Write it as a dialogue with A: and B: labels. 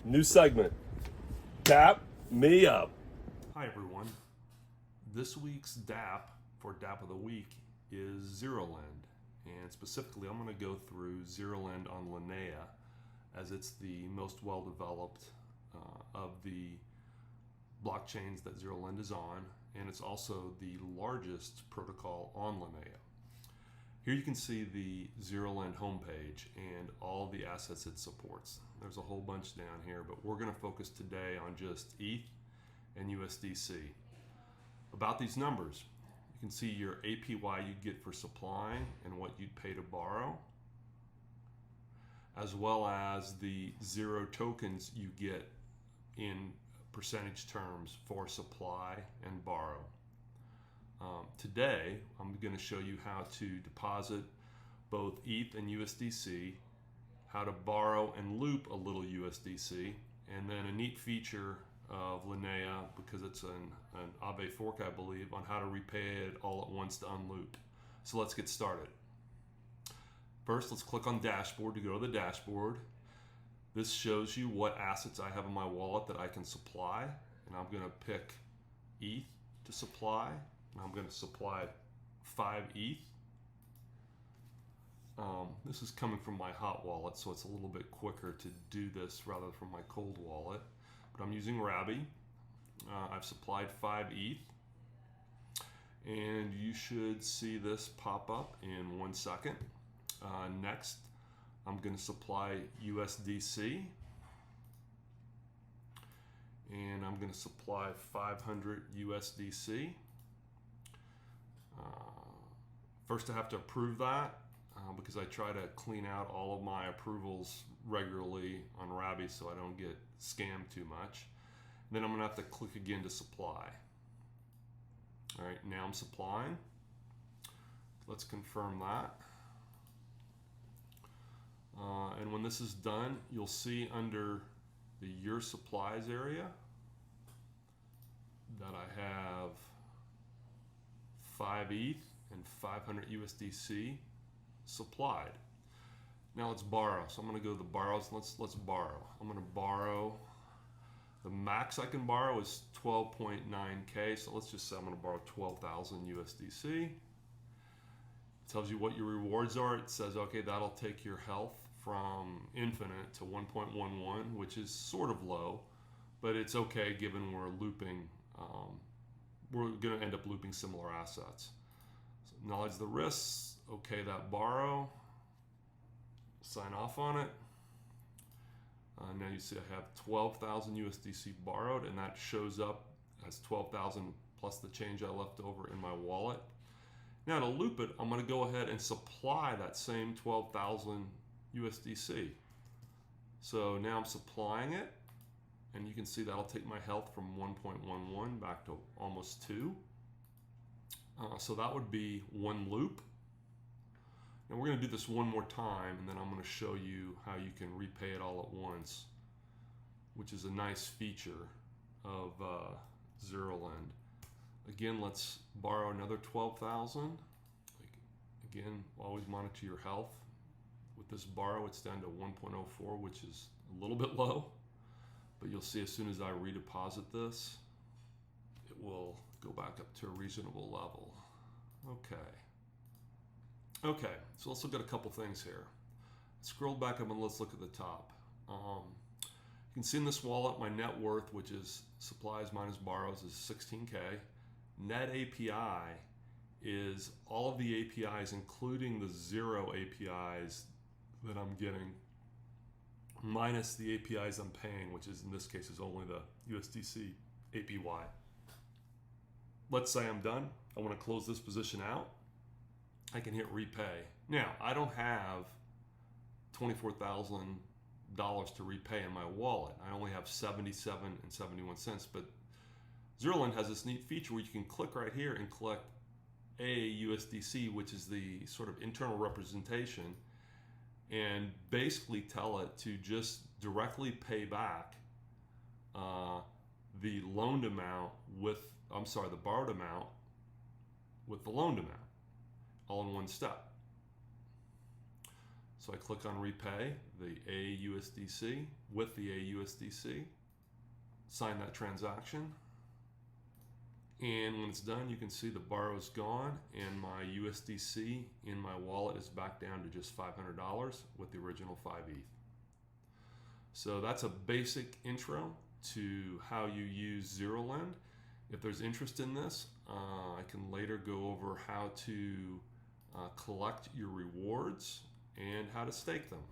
A: New segment. Dap me up.
B: Hi everyone. This week's Dapp for Dapp of the Week is ZeroLend, and specifically I'm going to go through ZeroLend on Linea, as it's the most well developed of the blockchains that ZeroLend is on, and it's also the largest protocol on Linea. Here you can see the ZeroLend homepage and all the assets it supports. There's a whole bunch down here, but we're going to focus today on just ETH and USDC. About these numbers, you can see your APY you'd get for supplying and what you'd pay to borrow, as well as the zero tokens you get in percentage terms for supply and borrow. Today, I'm going to show you how to deposit both ETH and USDC, how to borrow and loop a little USDC, and then a neat feature of Linea, because it's an Aave fork, I believe, on how to repay it all at once to unloop. So let's get started. First, let's click on Dashboard to go to the dashboard. This shows you what assets I have in my wallet that I can supply, and I'm going to pick ETH to supply. I'm going to supply 5 ETH. This is coming from my hot wallet, so it's a little bit quicker to do this rather than from my cold wallet. But I'm using Rabby. I've supplied 5 ETH. And you should see this pop up in 1 second. Next, I'm going to supply USDC. And I'm going to supply 500 USDC. First, I have to approve that because I try to clean out all of my approvals regularly on Rabby so I don't get scammed too much. Then I'm going to have to click again to supply. All right, now I'm supplying. Let's confirm that. And when this is done, you'll see under the Your Supplies area that I have 5 ETH and 500 USDC supplied. Now let's borrow. So I'm going to go to the borrows. Let's borrow. I'm going to borrow. The max I can borrow is 12.9K. So let's just say I'm going to borrow 12,000 USDC. It tells you what your rewards are. It says, okay, that'll take your health from infinite to 1.11, which is sort of low, but it's okay given we're looping. We're going to end up looping similar assets. So acknowledge the risks. Okay, that borrow. Sign off on it. Now you see I have 12,000 USDC borrowed, and that shows up as 12,000 plus the change I left over in my wallet. Now to loop it, I'm going to go ahead and supply that same 12,000 USDC. So now I'm supplying it, and you can see that'll take my health from 1.11 back to almost 2. So that would be one loop. And we're going to do this one more time, and then I'm going to show you how you can repay it all at once, which is a nice feature of ZeroLend. Again, let's borrow another 12,000. Again, always monitor your health. With this borrow, it's down to 1.04, which is a little bit low. But you'll see as soon as I redeposit this, it will go back up to a reasonable level. Okay, so let's look at a couple things here. Scroll back up and let's look at the top. You can see in this wallet my net worth, which is supplies minus borrows, is 16K. Net API is all of the APIs, including the zero APIs that I'm getting, minus the APIs I'm paying, which is in this case is only the USDC APY. Let's say I'm done. I want to close this position out. I can hit repay. Now, I don't have $24,000 to repay in my wallet. I only have 77.71 cents, but ZeroLend has this neat feature where you can click right here and collect USDC, which is the sort of internal representation, and basically tell it to just directly pay back the loaned amount with, the borrowed amount with the loaned amount, all in one step. So So I click on repay the AUSDC with the AUSDC, sign that transaction, and when it's done, you can see the borrow is gone and my USDC in my wallet is back down to just $500 with the original 5 ETH. So that's a basic intro to how you use ZeroLend. If there's interest in this, I can later go over how to collect your rewards and how to stake them.